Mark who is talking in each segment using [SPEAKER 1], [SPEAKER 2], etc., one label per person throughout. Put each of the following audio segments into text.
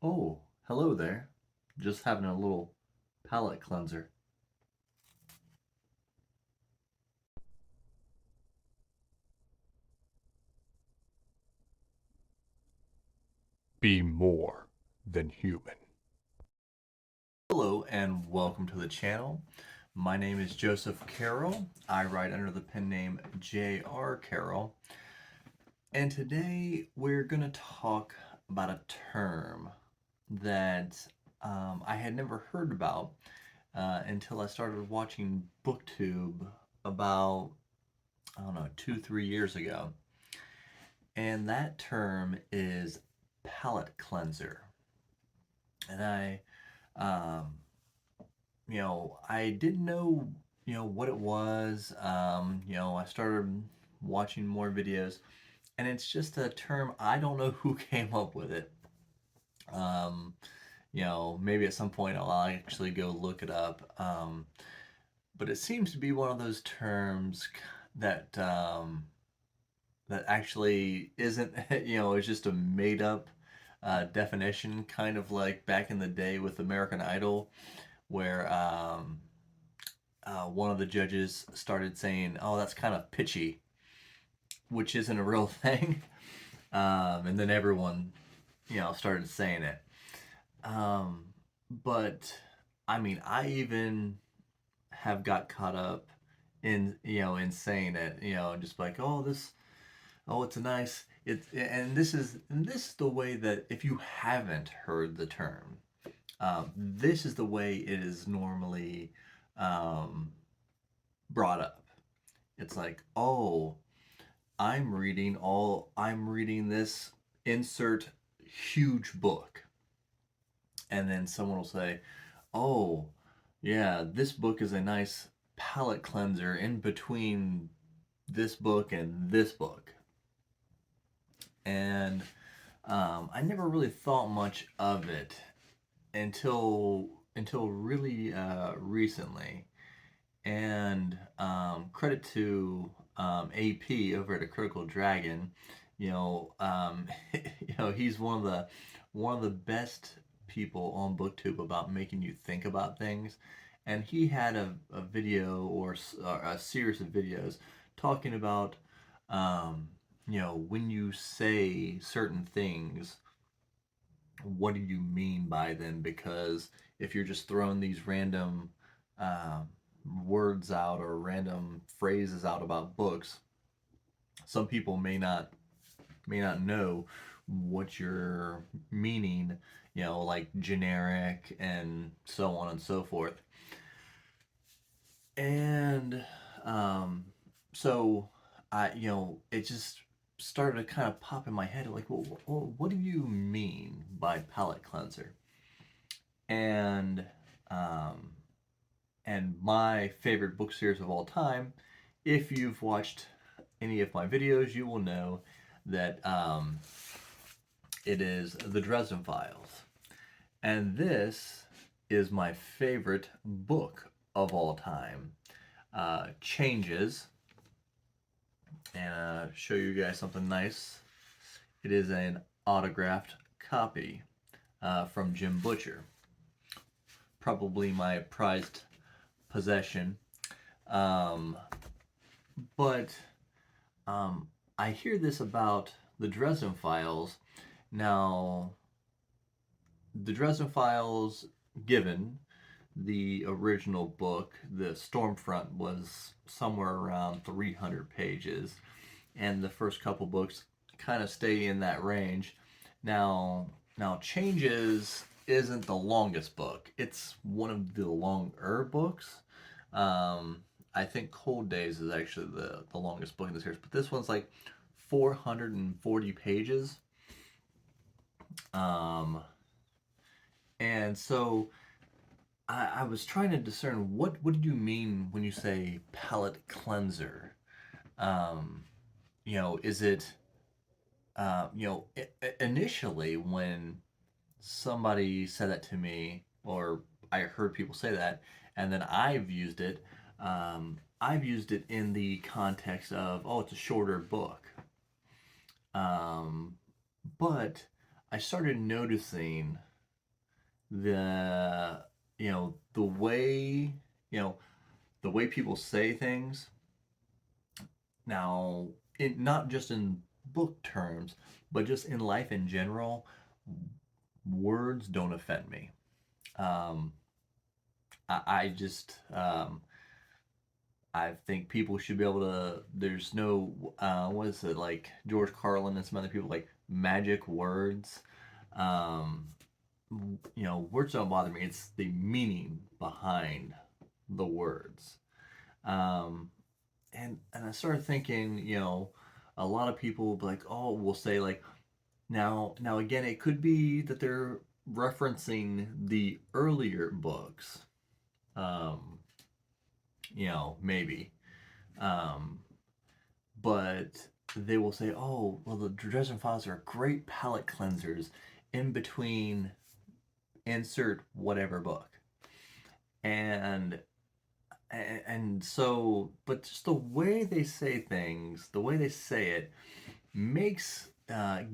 [SPEAKER 1] Oh, hello there. Just having a little palate cleanser.
[SPEAKER 2] Be more than human.
[SPEAKER 1] Hello and welcome to the channel. My name is Joseph Carroll. I write under the pen name J.R. Carroll. And today we're going to talk about a term that I had never heard about until I started watching Booktube about, I don't know, 2, 3 years ago. And that term is palate cleanser. And um, I didn't know, what it was. I started watching more videos, and it's just a term. I don't know who came up with it. Um, maybe at some point I'll actually go look it up. But it seems to be one of those terms that that actually isn't, it's just a made up definition, kind of like back in the day with American Idol, where one of the judges started saying, "Oh, that's kind of pitchy," which isn't a real thing. And then everyone, started saying it. Um, but I mean, I even have got caught up in, in saying it, just like, "Oh, it's a nice." And this is the way that if you haven't heard the term, this is the way it is normally um, brought up. It's like, oh, I'm reading this insert huge book. And then someone will say, oh, yeah, this book is a nice palate cleanser in between this book and this book. And I never really thought much of it until really recently. And credit to AP over at A Critical Dragon. He's one of the best people on Booktube about making you think about things. And he had a video or a series of videos talking about, um, when you say certain things, what do you mean by them? Because if you're just throwing these random um, words out or random phrases out about books, some people may not know what you're meaning, like generic and so on and so forth. And um, so it just started to kind of pop in my head like, well, what do you mean by palate cleanser? And um, and my favorite book series of all time. If you've watched any of my videos, you will know that it is the Dresden Files. And this is my favorite book of all time. Changes, and show you guys something nice. It is an autographed copy from Jim Butcher. Probably my prized possession. Um, but I hear this about the Dresden Files. Now, the Dresden Files, given the original book, the Stormfront was somewhere around 300 pages, and the first couple books kind of stay in that range. Now, Changes isn't the longest book. It's one of the longer books. Um, I think Cold Days is actually the longest book in the series, but this one's like 440 pages. Um, and so I was trying to discern what do you mean when you say palate cleanser? Um, is it initially when somebody said that to me, or I heard people say that, and then I've used it in the context of, oh, it's a shorter book. Um, but I started noticing. the the way the way people say things now, not just in book terms, but just in life in general, words don't offend me. Um, I just I think people should be able to. There's no what is it, like George Carlin and some other people, like magic words. Um, words don't bother me. It's the meaning behind the words. Um, and I started thinking, a lot of people will be like, oh, will say like, now again, it could be that they're referencing the earlier books. Um, maybe. Um, but they will say, oh, well, the Dresden Files are great palate cleansers in between insert whatever book. And so, but just the way they say things, the way they say it, makes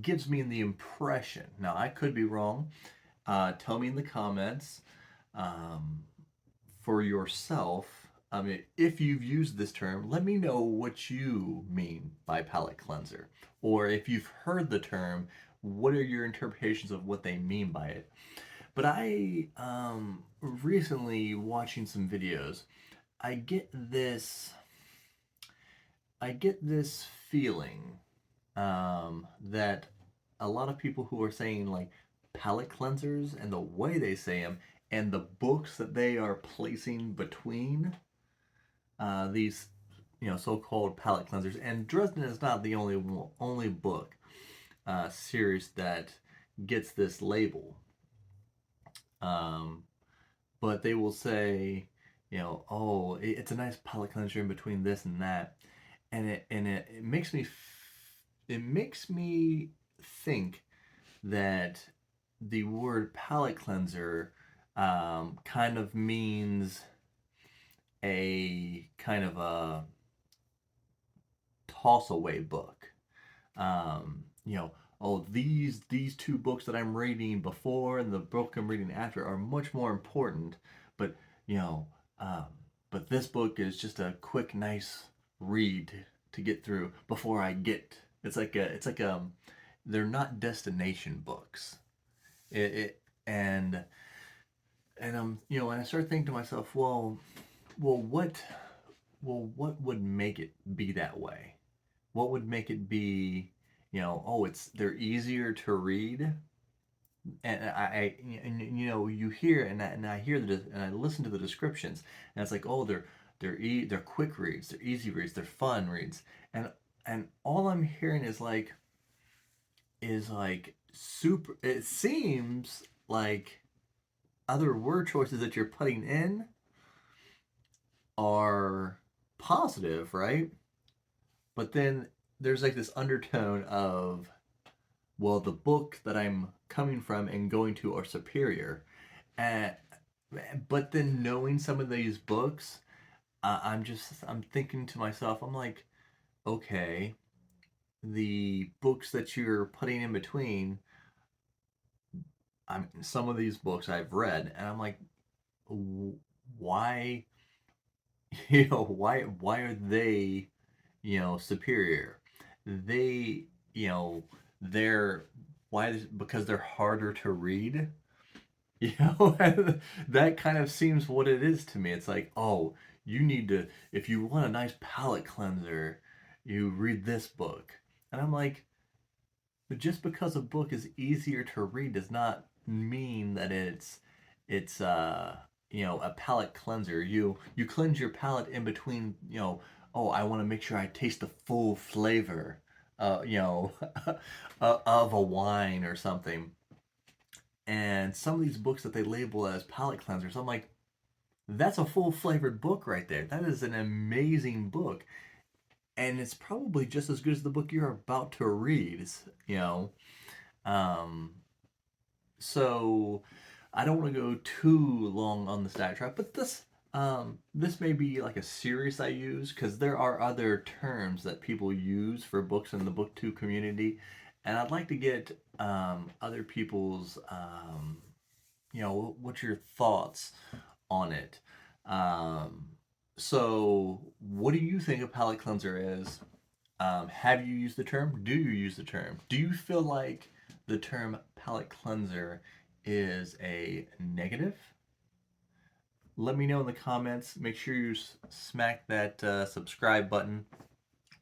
[SPEAKER 1] gives me the impression. Now, I could be wrong. Tell me in the comments um, for yourself. I mean, if you've used this term, let me know what you mean by palate cleanser. Or if you've heard the term, what are your interpretations of what they mean by it? But I recently watching some videos, I get this I get this feeling that a lot of people who are saying like palate cleansers and the way they say them and the books that they are placing between these so-called palate cleansers, and Dresden is not the only book series that gets this label, um, but they will say, oh, it's a nice palate cleanser in between this and that, and it makes me it makes me think that the word palate cleanser kind of means a kind of a toss away book. Oh, these two books that I'm reading before and the book I'm reading after are much more important, but you know, um, but this book is just a quick, nice read to get through before I get. It's like they're not destination books. It and and I started thinking to myself, well, what would make it be that way? What would make it be, oh, they're easier to read, and you hear and I hear and I listen to the descriptions, and it's like, oh, they're quick reads, they're easy reads, they're fun reads, and all I'm hearing is like super. It seems like other word choices that you're putting in are positive, right? But then there's like this undertone of, well, the book that I'm coming from and going to are superior. And, but then knowing some of these books, I'm thinking to myself, I'm like, okay, the books that you're putting in between, some of these books I've read, and I'm like, why, why are they, superior? They, you know, they're because they're harder to read. That kind of seems what it is to me. It's like, oh, you need to, if you want a nice palate cleanser, you read this book. And I'm like, but just because a book is easier to read does not mean that it's a palate cleanser. You cleanse your palate in between, oh, I want to make sure I taste the full flavor of a wine or something. And some of these books that they label as palate cleansers, I'm like, that's a full flavored book right there. That is an amazing book. And it's probably just as good as the book you're about to read, you know. Um, so I don't want to go too long on this diatribe, but this may be like a series I use because there are other terms that people use for books in the Booktube community, and I'd like to get other people's what's your thoughts on it? Um, so, what do you think a palate cleanser is? Have you used the term? Do you use the term? Do you feel like the term palate cleanser is a negative? Let me know in the comments. Make sure you smack that subscribe button.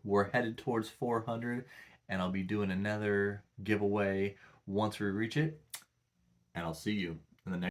[SPEAKER 1] We're headed towards 400, and I'll be doing another giveaway once we reach it. And I'll see you in the next.